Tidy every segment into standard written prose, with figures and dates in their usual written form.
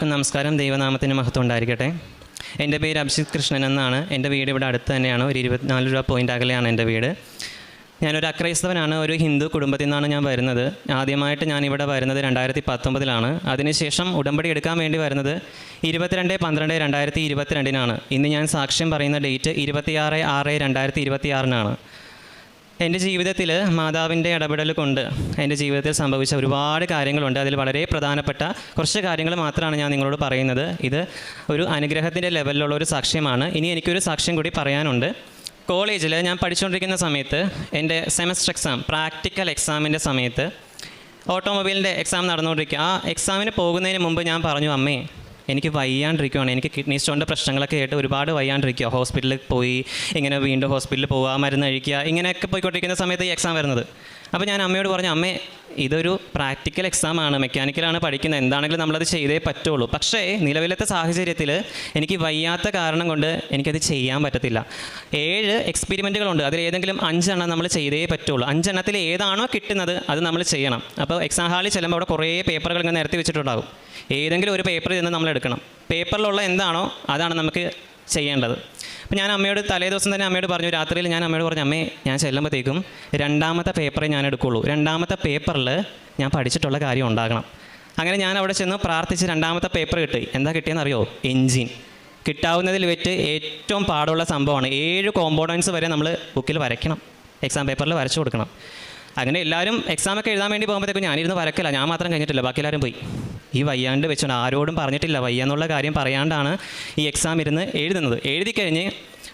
നമസ്കാരം. ദൈവനാമത്തിന് മഹത്വം ഉണ്ടായിരിക്കട്ടെ. എൻ്റെ പേര് അഭിജിത്ത് കൃഷ്ണൻ എന്നാണ്. എൻ്റെ വീട് ഇവിടെ അടുത്ത് തന്നെയാണ്. ഒരു 24 രൂപ പോയിൻ്റ് അകലെയാണ് എൻ്റെ വീട്. ഞാനൊരു അക്രൈസ്തവനാണ്. ഒരു ഹിന്ദു കുടുംബത്തിൽ നിന്നാണ് ഞാൻ വരുന്നത്. ആദ്യമായിട്ട് ഞാനിവിടെ വരുന്നത് 2019 അതിനുശേഷം ഉടമ്പടി എടുക്കാൻ വേണ്ടി വരുന്നത് 22/12/2022 ഇന്ന് ഞാൻ സാക്ഷ്യം പറയുന്ന ഡേറ്റ് 26/6/2026 എൻ്റെ ജീവിതത്തിൽ മാതാവിൻ്റെ ഇടപെടൽ കൊണ്ട് എൻ്റെ ജീവിതത്തിൽ സംഭവിച്ച ഒരുപാട് കാര്യങ്ങളുണ്ട്. അതിൽ വളരെ പ്രധാനപ്പെട്ട കുറച്ച് കാര്യങ്ങൾ മാത്രമാണ് ഞാൻ നിങ്ങളോട് പറയുന്നത്. ഇത് ഒരു അനുഗ്രഹത്തിൻ്റെ ലെവലിലുള്ള ഒരു സാക്ഷ്യമാണ്. ഇനി എനിക്കൊരു സാക്ഷ്യം കൂടി പറയാനുണ്ട്. കോളേജിൽ ഞാൻ പഠിച്ചുകൊണ്ടിരിക്കുന്ന സമയത്ത് എൻ്റെ സെമസ്റ്റർ എക്സാം, പ്രാക്ടിക്കൽ എക്സാമിൻ്റെ സമയത്ത് ഓട്ടോമൊബൈലിൻ്റെ എക്സാം നടന്നുകൊണ്ടിരിക്കുക. ആ എക്സാമിന് പോകുന്നതിന് മുമ്പ് ഞാൻ പറഞ്ഞു, അമ്മേ എനിക്ക് വയ്യാണ്ടിരിക്കുകയാണ്, എനിക്ക് കിഡ്നി സ്റ്റോണിൻ്റെ പ്രശ്നങ്ങളൊക്കെ ആയിട്ട് ഒരുപാട് വയ്യാണ്ടിരിക്കുക. ഹോസ്പിറ്റലിൽ പോയി ഇങ്ങനെ വീണ്ടും ഹോസ്പിറ്റലിൽ പോവുക, മരുന്ന് കഴിക്കുക, ഇങ്ങനെയൊക്കെ പോയിക്കൊണ്ടിരിക്കുന്ന സമയത്ത് ഈ എക്സാം വരുന്നത്. അപ്പോൾ ഞാൻ അമ്മയോട് പറഞ്ഞു, അമ്മേ ഇതൊരു പ്രാക്ടിക്കൽ എക്സാമാണ്, മെക്കാനിക്കലാണ് പഠിക്കുന്നത്, എന്താണെങ്കിലും നമ്മളത് ചെയ്തേ പറ്റുള്ളൂ. പക്ഷേ നിലവിലത്തെ സാഹചര്യത്തിൽ എനിക്ക് വയ്യാത്ത കാരണം കൊണ്ട് എനിക്കത് ചെയ്യാൻ പറ്റത്തില്ല. 7 എക്സ്പെരിമെൻറ്റുകളുണ്ട്, അതിൽ ഏതെങ്കിലും 5 എണ്ണം നമ്മൾ ചെയ്തേ പറ്റുള്ളൂ. 5 എണ്ണത്തിൽ ഏതാണോ കിട്ടുന്നത് അത് നമ്മൾ ചെയ്യണം. അപ്പോൾ എക്സാം ഹാളിൽ ചെല്ലുമ്പോൾ അവിടെ കുറേ പേപ്പറുകൾ ഇങ്ങനെ നിരത്തി വെച്ചിട്ടുണ്ടാകും. ഏതെങ്കിലും ഒരു പേപ്പറിൽ നിന്ന് നമ്മൾ എടുക്കണം. പേപ്പറിലുള്ള എന്താണോ അതാണ് നമുക്ക് ചെയ്യേണ്ടത്. അപ്പോൾ ഞാൻ അമ്മയോട് തലേ ദിവസം തന്നെ അമ്മയോട് പറഞ്ഞു, രാത്രിയിൽ ഞാൻ അമ്മയോട് പറഞ്ഞു, അമ്മേ ഞാൻ ചെല്ലുമ്പോഴത്തേക്കും 2ാമത്തെ പേപ്പറേ ഞാൻ എടുക്കുകയുള്ളൂ, 2ാമത്തെ പേപ്പറിൽ ഞാൻ പഠിച്ചിട്ടുള്ള കാര്യം ഉണ്ടാകണം. അങ്ങനെ ഞാൻ അവിടെ ചെന്ന് പ്രാർത്ഥിച്ച് 2ാമത്തെ പേപ്പർ കിട്ടി. എന്താ കിട്ടിയെന്ന് അറിയോ? എൻജിൻ. കിട്ടാവുന്നതിൽ വെച്ച് ഏറ്റവും പാടുള്ള സംഭവമാണ്. 7 കോമ്പോണൻസ് വരെ നമ്മൾ ബുക്കിൽ വരയ്ക്കണം, എക്സാം പേപ്പറിൽ വരച്ചു കൊടുക്കണം. അങ്ങനെ എല്ലാവരും എക്സാമൊക്കെ എഴുതാൻ വേണ്ടി പോകുമ്പോഴത്തേക്കും ഞാനിരുന്ന് വരക്കില്ല, ഞാൻ മാത്രം കഴിഞ്ഞിട്ടില്ല, ബാക്കി എല്ലാവരും പോയി. ഈ വയ്യാണ്ട് വെച്ചുകൊണ്ട് ആരോടും പറഞ്ഞിട്ടില്ല, വയ്യ എന്നുള്ള കാര്യം പറയാണ്ടാണ് ഈ എക്സാം ഇരുന്ന് എഴുതുന്നത്. എഴുതി കഴിഞ്ഞ്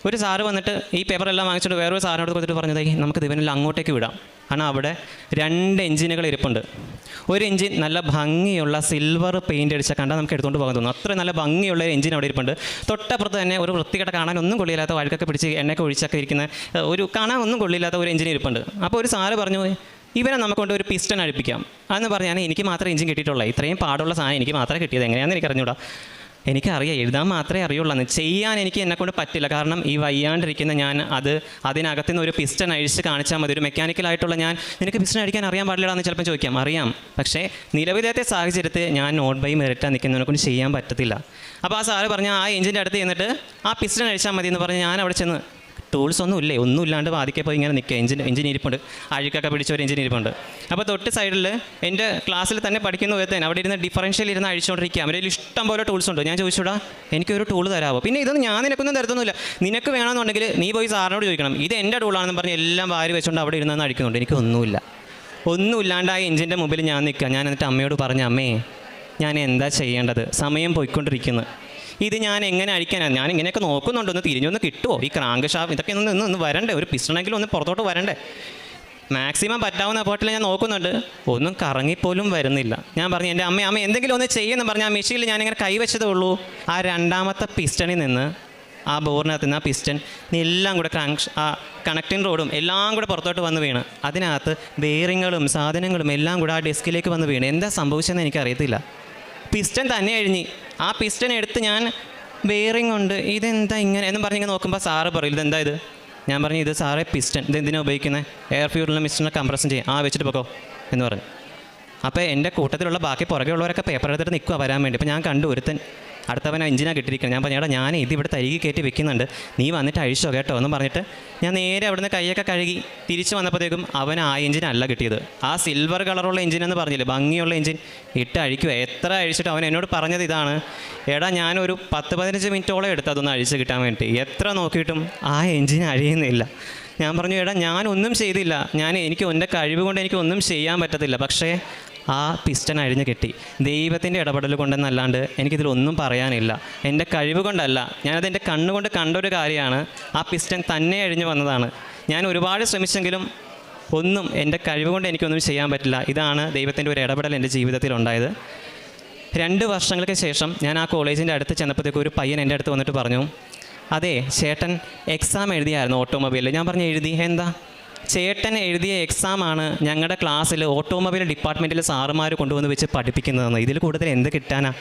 ഒരു സാറ് വന്നിട്ട് ഈ പേപ്പറെല്ലാം വാങ്ങിച്ചിട്ട് വേറൊരു സാറിനോട് കൊടുത്തിട്ട് പറഞ്ഞത്, നമുക്ക് ഇവനെല്ലാം അങ്ങോട്ടേക്ക് വിടാം. കാരണം അവിടെ 2 എഞ്ചിനുകൾ ഇരിപ്പുണ്ട്. ഒരു എഞ്ചിൻ നല്ല ഭംഗിയുള്ള സിൽവർ പെയിൻ്റ് അടിച്ച കണ്ടാൽ നമുക്ക് എടുത്തുകൊണ്ട് പോകാൻ തോന്നും. അത്ര നല്ല ഭംഗിയുള്ള ഒരു എഞ്ചിൻ അവിടെ ഇരിപ്പുണ്ട്. തൊട്ടപ്പുറത്ത് തന്നെ ഒരു വൃത്തികെട്ട കാണാൻ ഒന്നും കൊള്ളില്ലാത്ത, വഴുക്കൊക്കെ പിടിച്ച് എണ്ണയൊക്കെ ഒഴിച്ചൊക്കെ ഇരിക്കുന്ന ഒരു കാണാൻ ഒന്നും കൊള്ളില്ലാത്ത ഒരു എഞ്ചിൻ ഇരിപ്പുണ്ട്. അപ്പോൾ ഒരു സാറ് പറഞ്ഞു, ഇവനെ നമുക്കൊണ്ട് ഒരു പിസ്റ്റൺ അഴിപ്പിക്കാം. അതെന്ന് പറഞ്ഞാൽ എനിക്ക് മാത്രമേ എഞ്ചിൻ കിട്ടിയിട്ടുള്ളൂ, ഇത്രയും പാടുള്ള സാധനം എനിക്ക് മാത്രമേ കിട്ടിയത്, എങ്ങനെയാണെന്ന് എനിക്ക് അറിഞ്ഞൂടാ. എനിക്കറിയാം, എഴുതാൻ മാത്രമേ അറിയുള്ളൂ, ചെയ്യാൻ എനിക്ക് എന്നെക്കൊണ്ട് പറ്റില്ല. കാരണം ഈ വയ്യാണ്ടിരിക്കുന്ന ഞാൻ അതിനകത്ത് നിന്ന് ഒരു പിസ്റ്റൺ അഴിച്ച് കാണിച്ചാൽ മതി. ഒരു മെക്കാനിക്കലായിട്ടുള്ള ഞാൻ, നിനക്ക് പിസ്റ്റൺ അടിക്കാൻ അറിയാൻ പാടില്ലാന്ന് ചിലപ്പോൾ ചോദിക്കാം. അറിയാം, പക്ഷേ നിലവിലത്തെ സാഹചര്യത്തിൽ ഞാൻ നോട്ട് ബൈ മെറിറ്റാ നിൽക്കുന്നതിനെ കൊണ്ട് ചെയ്യാൻ പറ്റത്തില്ല. അപ്പോൾ ആ സാറ് പറഞ്ഞ ആ എഞ്ചിൻ്റെ അടുത്ത് ചെന്നിട്ട് ആ പിസ്റ്റൺ അഴിച്ചാൽ മതി എന്ന് പറഞ്ഞ് ഞാൻ അവിടെ ചെന്ന്, ടൂൾസ് ഒന്നും ഇല്ലാണ്ട് വാദിക്കെ പോയി ഇങ്ങനെ നിൽക്കുക. എഞ്ചിൻ ഇരിപ്പുണ്ട്, അഴുക്കൊക്കെ പിടിച്ച ഒരു എഞ്ചിൻ ഇരിപ്പുണ്ട്. അപ്പോൾ തൊട്ട് സൈഡിൽ എൻ്റെ ക്ലാസ്സിൽ തന്നെ പഠിക്കുന്ന വിധത്തേന് അവിടെ ഇരുന്ന് ഡിഫറൻഷ്യൽ ഇരുന്ന് അഴിച്ചുകൊണ്ടിരിക്കുക. അവരുടെ ഇഷ്ടം പോലെ ടൂൾസ് ഉണ്ട്. ഞാൻ ചോദിച്ചൂടാ, എനിക്കൊരു ടൂൾ തരാമോ? പിന്നെ ഇതൊന്നും ഞാൻ നിനക്കൊന്നും തരത്തൊന്നുമില്ല, നിനക്ക് വേണമെന്നുണ്ടെങ്കിൽ നീ പോയി സാറിനോട് ചോദിക്കണം, ഇത് എൻ്റെ ടൂളാണെന്ന് പറഞ്ഞ് എല്ലാം വാരി വെച്ചുകൊണ്ട് അവിടെ ഇരുന്ന് അഴിക്കുന്നുണ്ട്. ഒന്നുമില്ലാണ്ട് ആ എഞ്ചിൻ്റെ മുമ്പിൽ ഞാൻ നിൽക്കുക. ഞാൻ എന്നിട്ട് അമ്മയോട് പറഞ്ഞു, അമ്മേ ഞാൻ എന്താ ചെയ്യേണ്ടത്? സമയം പോയിക്കൊണ്ടിരിക്കുന്നു, ഇത് ഞാൻ എങ്ങനെ അഴിക്കാനാണ്? ഞാൻ ഇങ്ങനെയൊക്കെ നോക്കുന്നുണ്ട്, ഒന്ന് തിരിഞ്ഞൊന്ന് കിട്ടുമോ? ഈ ക്രാങ്ക് ഷാഫ്റ്റ് ഇതൊക്കെ ഒന്ന് വരണ്ടേ, ഒരു പിസ്റ്റണെങ്കിലും ഒന്ന് പുറത്തോട്ട് വരണ്ടേ? മാക്സിമം പറ്റാവുന്ന പോട്ടിൽ ഞാൻ നോക്കുന്നുണ്ട്, ഒന്നും കറങ്ങിപ്പോലും വരുന്നില്ല. ഞാൻ പറഞ്ഞു, എൻ്റെ അമ്മ എന്തെങ്കിലും ഒന്ന് ചെയ്യുമെന്ന് പറഞ്ഞ് ആ മെഷീനിൽ ഞാനിങ്ങനെ കൈവച്ചതേ ഉള്ളൂ. ആ 2ാമത്തെ പിസ്റ്റണിൽ നിന്ന്, ആ ബോറിനകത്ത് നിന്ന് ആ പിസ്റ്റൺ എല്ലാം കൂടെ ആ കണക്റ്റിംഗ് റോഡും എല്ലാം കൂടെ പുറത്തോട്ട് വന്ന് വീണ്, അതിനകത്ത് ബെയറിങ്ങുകളും സാധനങ്ങളും എല്ലാം കൂടെ ആ ഡെസ്കിലേക്ക് വന്ന് വീണ്. എന്താ സംഭവിച്ചതെന്ന് എനിക്കറിയത്തില്ല. പിസ്റ്റൺ തന്നെ കഴിഞ്ഞ് ആ പിസ്റ്റൺ എടുത്ത് ഞാൻ, ബെയറിംഗ് ഉണ്ട്, ഇതെന്താ ഇങ്ങനെ എന്നും പറഞ്ഞിങ്ങനെ നോക്കുമ്പോൾ സാറ് പറയും, ഇതെന്താ ഇത്? ഞാൻ പറഞ്ഞു, ഇത് സാറേ പിസ്റ്റൺ, ഇത് എന്തിനാണ് ഉപയോഗിക്കുന്നത്? എയർ ഫ്യൂറിലെ മിസ്റ്ററിനെ കംപ്രഷൻ ചെയ്യും, വെച്ചിട്ട് പോക്കോ എന്ന് പറഞ്ഞു. അപ്പോൾ എൻ്റെ കൂട്ടത്തിലുള്ള ബാക്കി പുറകെ ഉള്ളവരൊക്കെ പേപ്പർ എടുത്തിട്ട് നിൽക്കുക വരാൻ വേണ്ടി. അപ്പോൾ ഞാൻ കണ്ടു ഒരുത്തൻ അടുത്തവൻ എഞ്ചിനാണ് കിട്ടിയിരിക്കുന്നത്. ഞാൻ പറഞ്ഞു, എടാ ഞാൻ ഇതിവിടെ തരികി കയറ്റി വെക്കുന്നുണ്ട്, നീ വന്നിട്ട് അഴിച്ചോ കേട്ടോ എന്ന് പറഞ്ഞിട്ട് ഞാൻ നേരെ അവിടുന്ന് കൈയൊക്കെ കഴുകി തിരിച്ച് വന്നപ്പോഴത്തേക്കും അവൻ ആ എഞ്ചിനല്ല കിട്ടിയത്. ആ സിൽവർ കളറുള്ള എഞ്ചിനെന്ന് പറഞ്ഞില്ലേ, ഭംഗിയുള്ള എഞ്ചിൻ ഇട്ട് അഴിക്കുക. എത്ര അഴിച്ചിട്ട് അവൻ എന്നോട് പറഞ്ഞത് ഇതാണ്, എടാ ഞാനൊരു 10-15 മിനിറ്റോളം എടുത്ത് അതൊന്ന് അഴിച്ച് കിട്ടാൻ വേണ്ടി, എത്ര നോക്കിയിട്ടും ആ എഞ്ചിൻ അഴിയുന്നില്ല. ഞാൻ പറഞ്ഞു, എടാ ഞാനൊന്നും ചെയ്തില്ല, എനിക്ക് എൻ്റെ കഴിവ് കൊണ്ട് എനിക്കൊന്നും ചെയ്യാൻ പറ്റത്തില്ല, പക്ഷേ ആ പിസ്റ്റൺ അഴിഞ്ഞ് കിട്ടി. ദൈവത്തിൻ്റെ ഇടപെടൽ കൊണ്ടെന്നല്ലാണ്ട് എനിക്കിതിലൊന്നും പറയാനില്ല. എൻ്റെ കഴിവ് കൊണ്ടല്ല, ഞാനതെൻ്റെ കണ്ണുകൊണ്ട് കണ്ടൊരു കാര്യമാണ്. ആ പിസ്റ്റൺ തന്നെ അഴിഞ്ഞ് വന്നതാണ്. ഞാൻ ഒരുപാട് ശ്രമിച്ചെങ്കിലും ഒന്നും എൻ്റെ കഴിവ് കൊണ്ട് എനിക്കൊന്നും ചെയ്യാൻ പറ്റില്ല. ഇതാണ് ദൈവത്തിൻ്റെ ഒരു ഇടപെടൽ എൻ്റെ ജീവിതത്തിൽ ഉണ്ടായത്. 2 വർഷങ്ങൾക്ക് ശേഷം ഞാൻ ആ കോളേജിൻ്റെ അടുത്ത് ചെന്നപ്പോഴത്തേക്കും ഒരു പയ്യൻ എൻ്റെ അടുത്ത് വന്നിട്ട് പറഞ്ഞു, അതെ ചേട്ടൻ എക്സാം എഴുതിയായിരുന്നു ഓട്ടോമൊബൈലിൽ. ഞാൻ പറഞ്ഞു, എഴുതി? എന്താ? ചേട്ടൻ എഴുതിയ എക്സാമാണ് ഞങ്ങളുടെ ക്ലാസ്സിൽ ഓട്ടോമൊബൈൽ ഡിപ്പാർട്ട്മെൻറ്റിൽ സാറുമാർ കൊണ്ടുവന്ന് വെച്ച് പഠിപ്പിക്കുന്നതെന്ന്. ഇതിൽ കൂടുതൽ എന്ത് കിട്ടാനാ?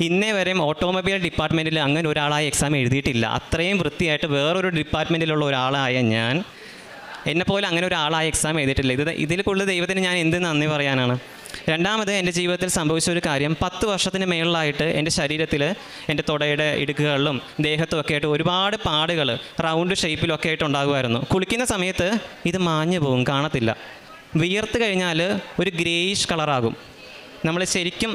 ഇന്നേ വരെയും ഓട്ടോമൊബൈൽ ഡിപ്പാർട്ട്മെൻറ്റിൽ അങ്ങനെ ഒരാളായ എക്സാം എഴുതിയിട്ടില്ല. അത്രയും വൃത്തിയായിട്ട് വേറൊരു ഡിപ്പാർട്ട്മെൻറ്റിലുള്ള ഒരാളായ ഞാൻ, എന്നെപ്പോലെ അങ്ങനെ ഒരാളായ എക്സാം എഴുതിയിട്ടില്ല. ഇതിൽ കൂടുതൽ ദൈവത്തിന് ഞാൻ എന്ത് നന്ദി പറയാനാണ്? രണ്ടാമത് എൻ്റെ ജീവിതത്തിൽ സംഭവിച്ച ഒരു കാര്യം, 10 വർഷത്തിന് മേളിലായിട്ട് എൻ്റെ ശരീരത്തിൽ എൻ്റെ തുടയുടെ ഇടുക്കുകളിലും ദേഹത്തും ഒക്കെ ആയിട്ട് ഒരുപാട് പാടുകൾ റൗണ്ട് ഷേപ്പിലൊക്കെ ആയിട്ട് ഉണ്ടാകുമായിരുന്നു. കുളിക്കുന്ന സമയത്ത് ഇത് മാഞ്ഞു പോകും, കാണത്തില്ല. വിയർത്ത് കഴിഞ്ഞാൽ ഒരു ഗ്രേയിഷ് കളറാകും. നമ്മൾ ശരിക്കും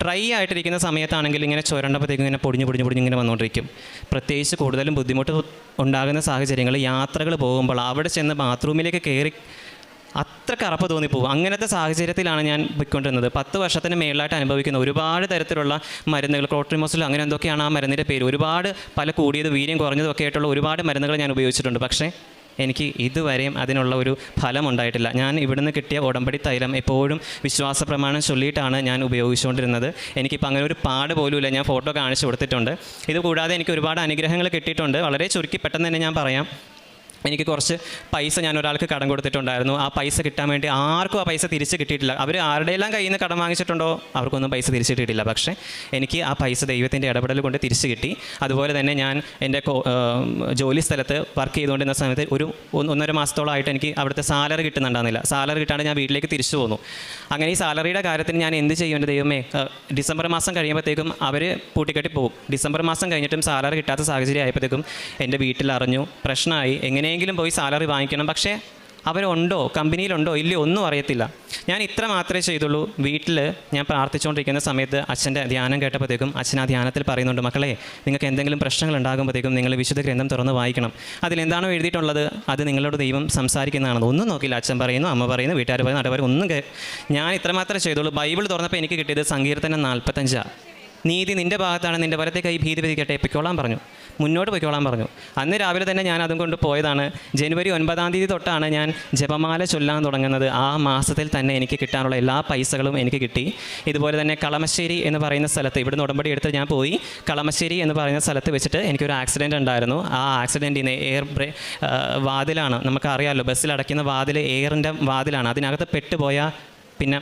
ഡ്രൈ ആയിട്ടിരിക്കുന്ന സമയത്താണെങ്കിൽ ഇങ്ങനെ ചുരണ്ടപ്പോഴത്തേക്കും ഇങ്ങനെ പൊടിഞ്ഞ് ഇങ്ങനെ വന്നുകൊണ്ടിരിക്കും. പ്രത്യേകിച്ച് കൂടുതലും ബുദ്ധിമുട്ട് ഉണ്ടാകുന്ന സാഹചര്യങ്ങൾ, യാത്രകൾ പോകുമ്പോൾ അവിടെ ചെന്ന് ബാത്റൂമിലേക്ക് കയറി അത്ര കറപ്പ് തോന്നിപ്പോകും. അങ്ങനത്തെ സാഹചര്യത്തിലാണ് ഞാൻ പോയിക്കൊണ്ടിരുന്നത്. 10 വർഷത്തിന് മേളിലായിട്ട് അനുഭവിക്കുന്ന ഒരുപാട് തരത്തിലുള്ള മരുന്നുകൾ, ക്ലോട്രിമോസിൽ അങ്ങനെ എന്തൊക്കെയാണ് ആ മരുന്നിൻ്റെ പേര്, ഒരുപാട് പല കൂടിയത് വീര്യം കുറഞ്ഞതും ഒക്കെ ആയിട്ടുള്ള ഒരുപാട് മരുന്നുകൾ ഞാൻ ഉപയോഗിച്ചിട്ടുണ്ട്. പക്ഷേ എനിക്ക് ഇതുവരെയും അതിനുള്ള ഒരു ഫലം ഉണ്ടായിട്ടില്ല. ഞാൻ ഇവിടുന്ന് കിട്ടിയ ഉടമ്പടി തൈലം എപ്പോഴും വിശ്വാസ പ്രമാണം ചൊല്ലിയിട്ടാണ് ഞാൻ ഉപയോഗിച്ചുകൊണ്ടിരുന്നത്. എനിക്കിപ്പോൾ അങ്ങനെ ഒരു പാട് പോലുമില്ല. ഞാൻ ഫോട്ടോ കാണിച്ചു കൊടുത്തിട്ടുണ്ട്. ഇത് കൂടാതെ എനിക്ക് ഒരുപാട് അനുഗ്രഹങ്ങൾ കിട്ടിയിട്ടുണ്ട്. വളരെ ചുരുക്കി പെട്ടെന്ന് തന്നെ ഞാൻ പറയാം. എനിക്ക് കുറച്ച് പൈസ ഞാൻ ഒരാൾക്ക് കടം കൊടുത്തിട്ടുണ്ടായിരുന്നു. ആ പൈസ കിട്ടാൻ വേണ്ടി ആർക്കും ആ പൈസ തിരിച്ച് കിട്ടിയിട്ടില്ല. അവർ ആരുടെയെല്ലാം കയ്യിൽ നിന്ന് കടം വാങ്ങിച്ചിട്ടുണ്ടോ അവർക്കൊന്നും പൈസ തിരിച്ച് കിട്ടിയിട്ടില്ല. പക്ഷേ എനിക്ക് ആ പൈസ ദൈവത്തിൻ്റെ ഇടപെടൽ കൊണ്ട് തിരിച്ച് കിട്ടി. അതുപോലെ തന്നെ ഞാൻ എൻ്റെ ജോലി സ്ഥലത്ത് വർക്ക് ചെയ്തുകൊണ്ടിരുന്ന സമയത്ത് ഒരു 1.5 മാസത്തോളമായിട്ട് എനിക്ക് അവിടുത്തെ സാലറി കിട്ടുന്നുണ്ടായിരുന്നില്ല. സാലറി കിട്ടാണ്ട് ഞാൻ വീട്ടിലേക്ക് തിരിച്ചു പോന്നു. അങ്ങനെ ഈ സാലറിയുടെ കാര്യത്തിന് ഞാൻ എന്ത് ചെയ്യും എൻ്റെ ദൈവമേ? ഡിസംബർ മാസം കഴിയുമ്പോഴത്തേക്കും അവർ പൂട്ടിക്കെട്ടി പോകും. ഡിസംബർ മാസം കഴിഞ്ഞിട്ടും സാലറി കിട്ടാത്ത സാഹചര്യം ആയപ്പോഴത്തേക്കും എൻ്റെ വീട്ടിൽ അറിഞ്ഞു, പ്രശ്നമായി. എങ്ങനെയെങ്കിലും പോയി സാലറി വാങ്ങിക്കണം. പക്ഷേ അവരുണ്ടോ, കമ്പനിയിലുണ്ടോ ഇല്ലയോ ഒന്നും അറിയത്തില്ല. ഞാൻ ഇത്ര മാത്രമേ ചെയ്തുള്ളൂ. വീട്ടിൽ ഞാൻ പ്രാർത്ഥിച്ചുകൊണ്ടിരിക്കുന്ന സമയത്ത് അച്ഛൻ്റെ ധ്യാനം കേട്ടപ്പോഴത്തേക്കും അച്ഛൻ ആ ധ്യാനത്തിൽ പറയുന്നുണ്ട്, മക്കളെ നിങ്ങൾക്ക് എന്തെങ്കിലും പ്രശ്നങ്ങൾ ഉണ്ടാകുമ്പോഴത്തേക്കും നിങ്ങൾ വിശുദ്ധ ഗ്രന്ഥം തുറന്ന് വായിക്കണം. അതിലെന്താണോ എഴുതിയിട്ടുള്ളത് അത് നിങ്ങളോട് ദൈവം സംസാരിക്കുന്നതാണെന്ന്. ഒന്നും നോക്കില്ല. അച്ഛൻ പറയുന്നു, അമ്മ പറയുന്നു, വീട്ടുകാർ പറയുന്നു, നാട്ടുകാർ ഒന്നും ഞാൻ ഇത്ര മാത്രമേ ചെയ്തുള്ളൂ. ബൈബിൾ തുറന്നപ്പോൾ എനിക്ക് കിട്ടിയത് സങ്കീർത്തനം 45. നീതി നിൻ്റെ ഭാഗത്താണ്, നിൻ്റെ വലത്തെ കൈ ഭീതി വിധിക്കട്ടെ, പൊയ്ക്കോളാൻ പറഞ്ഞു, മുന്നോട്ട് പൊയ്ക്കോളാൻ പറഞ്ഞു. അന്ന് രാവിലെ തന്നെ ഞാൻ അതും കൊണ്ട് പോയതാണ്. ജനുവരി 9-ാം തീയതി തൊട്ടാണ് ഞാൻ ജപമാല ചൊല്ലാൻ തുടങ്ങുന്നത്. ആ മാസത്തിൽ തന്നെ എനിക്ക് കിട്ടാനുള്ള എല്ലാ പൈസകളും എനിക്ക് കിട്ടി. ഇതുപോലെ തന്നെ കളമശ്ശേരി എന്ന് പറയുന്ന സ്ഥലത്ത്, ഇവിടുന്ന് ഉടമ്പടി എടുത്ത് ഞാൻ പോയി കളമശ്ശേരി എന്ന് പറയുന്ന സ്ഥലത്ത് വെച്ചിട്ട് എനിക്കൊരു ആക്സിഡൻറ്റ് ഉണ്ടായിരുന്നു. ആ ആക്സിഡൻറ്റിന് വാതിലാണ്, നമുക്കറിയാമല്ലോ ബസ്സിൽ അടയ്ക്കുന്ന വാതിൽ എയറിൻ്റെ വാതിലാണ്. അതിനകത്ത് പെട്ടുപോയാൽ പിന്നെ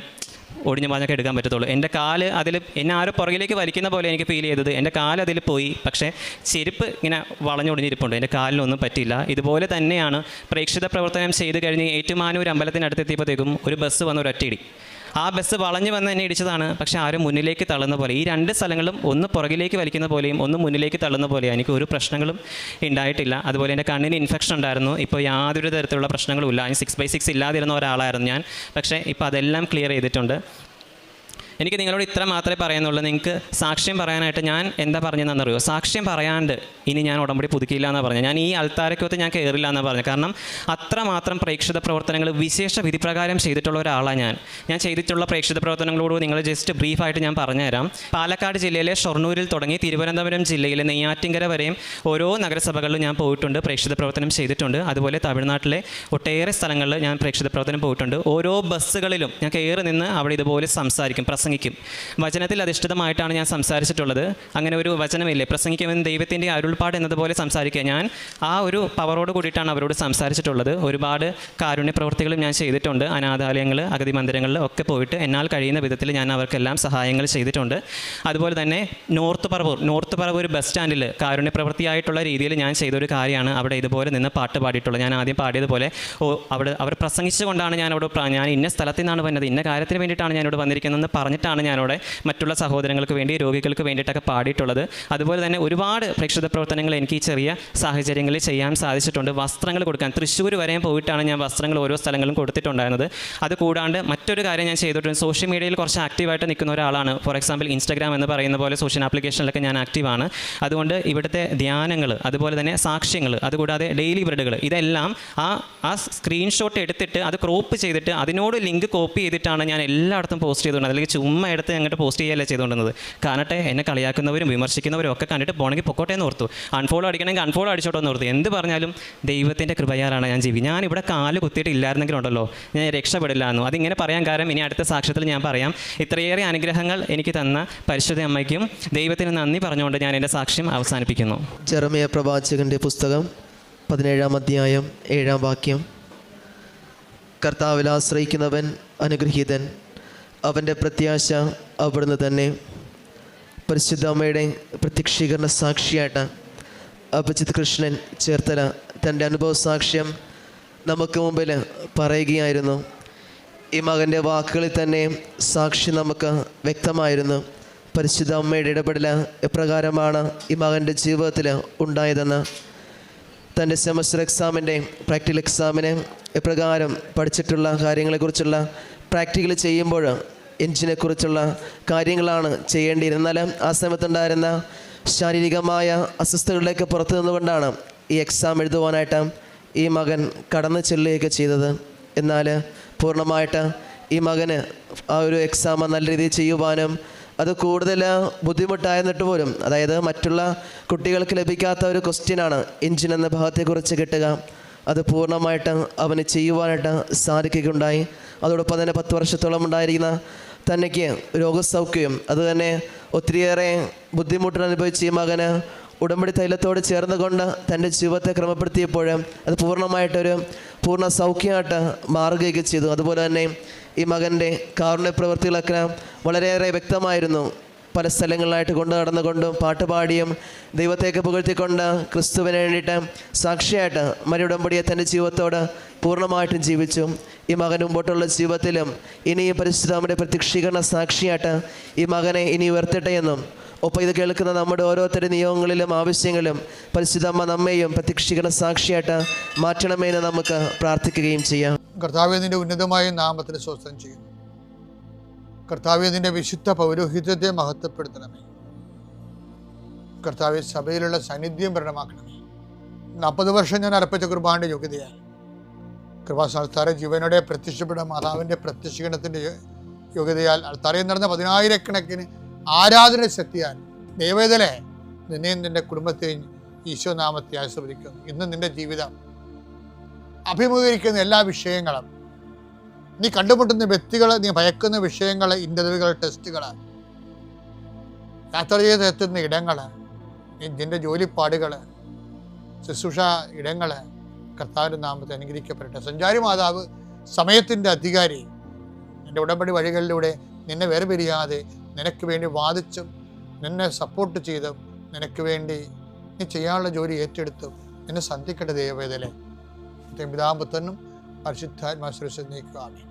ഒടിഞ്ഞു പാഞ്ഞൊക്കെ എടുക്കാൻ പറ്റത്തുള്ളൂ. എൻ്റെ കാല് അതിൽ എന്നെ ആരോ പുറകിലേക്ക് വലിക്കുന്ന പോലെ എനിക്ക് ഫീൽ ചെയ്തത്. എൻ്റെ കാല് അതിൽ പോയി. പക്ഷേ ചെരുപ്പ് ഇങ്ങനെ വളഞ്ഞൊടിഞ്ഞിരിപ്പുണ്ട്. എൻ്റെ കാലിനൊന്നും പറ്റില്ല. ഇതുപോലെ തന്നെയാണ് പ്രേക്ഷിത പ്രവർത്തനം ചെയ്ത് കഴിഞ്ഞ് ഏറ്റുമാനൂർ അമ്പലത്തിനടുത്തെത്തിയപ്പോഴത്തേക്കും ഒരു ബസ് വന്ന് ഒരൊറ്റയിടി. ആ ബസ് വളഞ്ഞു വന്ന് എന്നെ ഇടിച്ചതാണ്. പക്ഷേ ആരും മുന്നിലേക്ക് തള്ളുന്ന പോലെ, ഈ 2 സ്ഥലങ്ങളും ഒന്ന് പുറകിലേക്ക് വലിക്കുന്ന പോലെയും ഒന്ന് മുന്നിലേക്ക് തള്ളുന്ന പോലെയും. എനിക്ക് ഒരു പ്രശ്നങ്ങളും ഉണ്ടായിട്ടില്ല. അതുപോലെ എൻ്റെ കണ്ണിന് ഇൻഫെക്ഷൻ ഉണ്ടായിരുന്നു. ഇപ്പോൾ യാതൊരു തരത്തിലുള്ള പ്രശ്നങ്ങളും ഇല്ല. 6/6 ഇല്ലാതിരുന്ന ഒരാളായിരുന്നു ഞാൻ. പക്ഷേ ഇപ്പോൾ അതെല്ലാം ക്ലിയർ ചെയ്തിട്ടുണ്ട്. എനിക്ക് നിങ്ങളോട് ഇത്ര മാത്രമേ പറയുന്നുള്ളൂ. നിങ്ങൾക്ക് സാക്ഷ്യം പറയാനായിട്ട് ഞാൻ എന്താ പറഞ്ഞതെന്നറിയോ? സാക്ഷ്യം പറയാണ്ട് ഇനി ഞാൻ ഉടമ്പടി പുതുക്കിയില്ല എന്നാണ് പറഞ്ഞത്. ഞാൻ ഈ അൾത്താരക്കകത്ത് ഞാൻ കയറില്ല എന്നാണ് പറഞ്ഞത്. കാരണം അത്രമാത്രം പ്രേക്ഷിത പ്രവർത്തനങ്ങൾ വിശേഷ വിധിപ്രകാരം ചെയ്തിട്ടുള്ള ഒരാളാണ് ഞാൻ ചെയ്തിട്ടുള്ള പ്രേക്ഷിത പ്രവർത്തനങ്ങളോട് നിങ്ങൾ ജസ്റ്റ് ബ്രീഫായിട്ട് ഞാൻ പറഞ്ഞുതരാം. പാലക്കാട് ജില്ലയിലെ ഷൊർണൂരിൽ തുടങ്ങി തിരുവനന്തപുരം ജില്ലയിലെ നെയ്യാറ്റിൻകര വരെയും ഓരോ നഗരസഭകളിലും ഞാൻ പോയിട്ടുണ്ട്, പ്രേക്ഷിത പ്രവർത്തനം ചെയ്തിട്ടുണ്ട്. അതുപോലെ തമിഴ്നാട്ടിലെ ഒട്ടേറെ സ്ഥലങ്ങളിൽ ഞാൻ പ്രേക്ഷിത പ്രവർത്തനം പോയിട്ടുണ്ട്. ഓരോ ബസ്സുകളിലും ഞാൻ കയറി നിന്ന് അവിടെ ഇതുപോലെ സംസാരിക്കും, പ്രസംഗിക്കും. വചനത്തിൽ അധിഷ്ഠിതമായിട്ടാണ് ഞാൻ സംസാരിച്ചിട്ടുള്ളത്. അങ്ങനെ ഒരു വചനമില്ലേ, പ്രസംഗിക്കുമെന്ന് ദൈവത്തിൻ്റെ അരുൾപ്പാട് എന്നതുപോലെ സംസാരിക്കുക. ഞാൻ ആ ഒരു പവറോട് കൂടിയിട്ടാണ് അവരോട് സംസാരിച്ചിട്ടുള്ളത്. ഒരുപാട് കാരുണ്യ പ്രവൃത്തികളും ഞാൻ ചെയ്തിട്ടുണ്ട്. അനാഥാലയങ്ങൾ, അഗതി മന്ദിരങ്ങളിൽ ഒക്കെ പോയിട്ട് എന്നാൽ കഴിയുന്ന വിധത്തിൽ ഞാൻ അവർക്കെല്ലാം സഹായങ്ങൾ ചെയ്തിട്ടുണ്ട്. അതുപോലെ തന്നെ നോർത്ത് പറവൂർ ബസ് സ്റ്റാൻഡിൽ കാരുണ്യ പ്രവൃത്തിയായിട്ടുള്ള രീതിയിൽ ഞാൻ ചെയ്തൊരു കാര്യമാണ്. അവിടെ ഇതുപോലെ നിന്ന് പാട്ട് പാടിയിട്ടുള്ളത്. ഞാൻ ആദ്യം പാടിയതുപോലെ അവിടെ അവർ പ്രസംഗിച്ചുകൊണ്ടാണ് ഞാൻ ഇന്ന സ്ഥലത്തു നിന്നാണ് വന്നത്, ഇന്ന കാര്യത്തിന് വേണ്ടിയിട്ടാണ് ഞാനിവിടെ വന്നിരിക്കുന്നതെന്ന് പറഞ്ഞിട്ടാണ് ഞാനവിടെ മറ്റുള്ള സഹോദരങ്ങൾക്ക് വേണ്ടി, രോഗികൾക്ക് വേണ്ടിയിട്ടൊക്കെ പാടിയിട്ടുള്ളത്. അതുപോലെ തന്നെ ഒരുപാട് പ്രേക്ഷിത പ്രവർത്തനങ്ങൾ എനിക്ക് ഈ ചെറിയ സാഹചര്യങ്ങളിൽ ചെയ്യാൻ സാധിച്ചിട്ടുണ്ട്. വസ്ത്രങ്ങൾ കൊടുക്കാൻ തൃശ്ശൂർ വരെ പോയിട്ടാണ് ഞാൻ വസ്ത്രങ്ങൾ ഓരോ സ്ഥലങ്ങളും കൊടുത്തിട്ടുണ്ടായിരുന്നത്. അതുകൂടാണ്ട് മറ്റൊരു കാര്യം ഞാൻ ചെയ്തിട്ടുണ്ട്. സോഷ്യൽ മീഡിയയിൽ കുറച്ച് ആക്റ്റീവായിട്ട് നിൽക്കുന്ന ഒരാളാണ്. ഫോർ എക്സാമ്പിൾ ഇൻസ്റ്റാഗ്രാം എന്ന് പറയുന്ന പോലെ സോഷ്യൽ ആപ്ലിക്കേഷനിലൊക്കെ ഞാൻ ആക്റ്റീവാണ്. അതുകൊണ്ട് ഇവിടുത്തെ ധ്യാനങ്ങൾ, അതുപോലെ തന്നെ സാക്ഷ്യങ്ങൾ, അതുകൂടാതെ ഡെയിലി ബ്രെഡുകൾ, ഇതെല്ലാം ആ സ്ക്രീൻഷോട്ട് എടുത്തിട്ട് അത് ക്രോപ്പ് ചെയ്തിട്ട് അതിനോട് ലിങ്ക് കോപ്പി ചെയ്തിട്ടാണ് ഞാൻ എല്ലായിടത്തും പോസ്റ്റ് ചെയ്തുകൊണ്ട്, അല്ലെങ്കിൽ ചുമ്മാ എടുത്ത് അങ്ങോട്ട് പോസ്റ്റ് ചെയ്യുകയല്ലേ ചെയ്തുകൊണ്ടിരുന്നത്. കാണട്ടെ, എന്നെ കളിയാക്കുന്നവരും വിമർശിക്കുന്നവരും ഒക്കെ കണ്ടിട്ട് പോകണമെങ്കിൽ പൊക്കോട്ടെ എന്ന് ഓർത്തു. അൺഫോളോ അടിക്കണമെങ്കിൽ അൺഫോളോ അടിച്ചോട്ടെ എന്ന് ഓർത്തു. എന്ത് പറഞ്ഞാലും ദൈവത്തിൻ്റെ കൃപയാലാണ് ഞാൻ ഞാൻ ഇവിടെ കാല് കുത്തിയിട്ട് ഇല്ലായിരുന്നെങ്കിലുണ്ടല്ലോ ഞാൻ രക്ഷപ്പെടില്ല എന്നു. അതിങ്ങനെ പറയാൻ കാരണം ഇനി അടുത്ത സാക്ഷ്യത്തിൽ ഞാൻ പറയാം. ഇത്രയേറെ അനുഗ്രഹങ്ങൾ എനിക്ക് തന്ന പരിശുദ്ധ അമ്മയ്ക്കും ദൈവത്തിന് നന്ദി പറഞ്ഞുകൊണ്ട് ഞാൻ എൻ്റെ സാക്ഷ്യം അവസാനിപ്പിക്കുന്നു. ജെറമ്യ പ്രവാചകൻ്റെ പുസ്തകം 17-ാം അധ്യായം 7-ാം വാക്യം. കർത്താവിൽ ആശ്രയിക്കുന്നവൻ അനുഗ്രഹീതൻ, അവൻ്റെ പ്രത്യാശ അവിടുന്ന് തന്നെ. പരിശുദ്ധ അമ്മയുടെ പ്രത്യക്ഷീകരണ സാക്ഷിയായിട്ട് അഭിജിത്ത് കൃഷ്ണൻ ചേർത്തല തൻ്റെ അനുഭവ സാക്ഷ്യം നമുക്ക് മുമ്പിൽ പറയുകയായിരുന്നു. ഈ മകൻ്റെ വാക്കുകളിൽ തന്നെ സാക്ഷി നമുക്ക് വ്യക്തമായിരുന്നു. പരിശുദ്ധ അമ്മയുടെ ഇടപെടൽ എപ്രകാരമാണ് ഈ മകൻ്റെ ജീവിതത്തിൽ ഉണ്ടായതെന്ന്. തൻ്റെ സെമസ്റ്റർ എക്സാമിൻ്റെ പ്രാക്ടിക്കൽ എക്സാമിന് എപ്രകാരം പഠിച്ചിട്ടുള്ള കാര്യങ്ങളെക്കുറിച്ചുള്ള പ്രാക്ടിക്കൽ ചെയ്യുമ്പോൾ എഞ്ചിനെക്കുറിച്ചുള്ള കാര്യങ്ങളാണ് ചെയ്യേണ്ടിയിരുന്നാൽ ആ സമയത്തുണ്ടായിരുന്ന ശാരീരികമായ അസ്വസ്ഥതകളിലേക്ക് പുറത്തു നിന്നുകൊണ്ടാണ് ഈ എക്സാം എഴുതുവാനായിട്ട് ഈ മകൻ കടന്നു ചെല്ലുകയൊക്കെ ചെയ്തത്. എന്നാൽ പൂർണ്ണമായിട്ട് ഈ മകന് ആ ഒരു എക്സാം നല്ല രീതിയിൽ ചെയ്യുവാനും അത് കൂടുതൽ ബുദ്ധിമുട്ടായിരുന്നിട്ട് പോലും, അതായത് മറ്റുള്ള കുട്ടികൾക്ക് ലഭിക്കാത്ത ഒരു ക്വസ്റ്റ്യനാണ് എഞ്ചിൻ എന്ന ഭാഗത്തെക്കുറിച്ച് കിട്ടുക, അത് പൂർണ്ണമായിട്ട് അവന് ചെയ്യുവാനായിട്ട് സാധിക്കുകയുണ്ടായി. അതോടൊപ്പം തന്നെ 10 വർഷത്തോളം ഉണ്ടായിരിക്കുന്ന തനിക്ക് രോഗസൗഖ്യം, അതുതന്നെ ഒത്തിരിയേറെ ബുദ്ധിമുട്ടുകൾ അനുഭവിച്ച ഈ മകന് ഉടമ്പടി തൈലത്തോട് ചേർന്നുകൊണ്ട് തൻ്റെ ജീവിതത്തെ ക്രമപ്പെടുത്തിയപ്പോൾ അത് പൂർണ്ണമായിട്ടൊരു പൂർണ്ണ സൗഖ്യമായിട്ട് മാറുകയൊക്കെ ചെയ്തു. അതുപോലെ തന്നെ ഈ മകൻ്റെ കാരുണ്യ പ്രവൃത്തികളൊക്കെ വളരെയേറെ വ്യക്തമായിരുന്നു. പല സ്ഥലങ്ങളിലായിട്ട് കൊണ്ടു നടന്നുകൊണ്ടും പാട്ടുപാടിയും ദൈവത്തേക്ക് പുകഴ്ത്തിക്കൊണ്ട് ക്രിസ്തുവിന് വേണ്ടിയിട്ട് സാക്ഷിയായിട്ട് മരുടമ്പടിയെ തൻ്റെ ജീവിതത്തോട് പൂർണ്ണമായിട്ടും ജീവിച്ചു. ഈ മകൻ മുമ്പോട്ടുള്ള ജീവിതത്തിലും ഇനി പരിശുദ്ധമ്മയുടെ പ്രത്യക്ഷീകരണ സാക്ഷിയായിട്ട് ഈ മകനെ ഇനി ഉയർത്തട്ടെ എന്നും, ഒപ്പം ഇത് കേൾക്കുന്ന നമ്മുടെ ഓരോരുത്തരുടെ നിയോഗങ്ങളിലും ആവശ്യങ്ങളിലും പരിശുദ്ധമ്മ നമ്മെയും പ്രത്യക്ഷീകരണ സാക്ഷിയായിട്ട് മാറ്റണമേ എന്ന് നമുക്ക് പ്രാർത്ഥിക്കുകയും ചെയ്യാം. കർത്താവേ, നിന്റെ ഉന്നതമായ നാമത്തിന് സ്തോത്രം ചെയ്യുന്നു. കർത്താവേ, നിന്റെ വിശുദ്ധ പൗരോഹിത്യത്തെ മഹത്വപ്പെടുത്തണമേ. കർത്താവേ, സഭയിലുള്ള സാന്നിധ്യം പ്രകടമാക്കണമേ. 40 വർഷം ഞാൻ അർപ്പിച്ച കുർബാനയുടെ യോഗ്യതയാൽ കൃപാസ്ഥാനത്താറെ ജീവനോടെ പ്രത്യക്ഷപ്പെട്ട മാതാവിൻ്റെ പ്രത്യക്ഷീകരണത്തിൻ്റെ യോഗ്യതയാൽ അൾത്താരയിൽ നടന്ന 10,000 ആരാധന ശക്തിയാൽ ദൈവവേദനെ നിന്നെയും നിന്റെ കുടുംബത്തെയും ഈശോനാമത്തെ ആശീർവദിക്കുന്നു. ഇന്ന് നിന്റെ ജീവിതം അഭിമുഖീകരിക്കുന്ന എല്ലാ വിഷയങ്ങളും, നീ കണ്ടുമുട്ടുന്ന വ്യക്തികൾ, നീ ഭയക്കുന്ന വിഷയങ്ങൾ, ഇൻ്റർവ്യൂകൾ, ടെസ്റ്റുകൾ, യാത്ര ചെയ്തെത്തുന്ന ഇടങ്ങൾ, നിന്റെ ജോലിപ്പാടുകൾ, ശുശ്രൂഷ ഇടങ്ങൾ, കർത്താവിൻ്റെ നാമത്തെ അനുഗ്രഹിക്കപ്പെടട്ടെ. സഞ്ചാരി മാതാവ്, സമയത്തിൻ്റെ അധികാരി, നിന്റെ ഉടമ്പടി വഴികളിലൂടെ നിന്നെ വേർപിരിയാതെ നിനക്ക് വേണ്ടി വാദിച്ചും നിന്നെ സപ്പോർട്ട് ചെയ്തും നിനക്ക് വേണ്ടി നീ ചെയ്യാനുള്ള ജോലി ഏറ്റെടുത്തും നിന്നെ സന്ധിക്കട്ടെ ദൈവവേദനെ. പിതാവും പുത്രനും പരിശുദ്ധാത്മാവിനും സ്തുതി.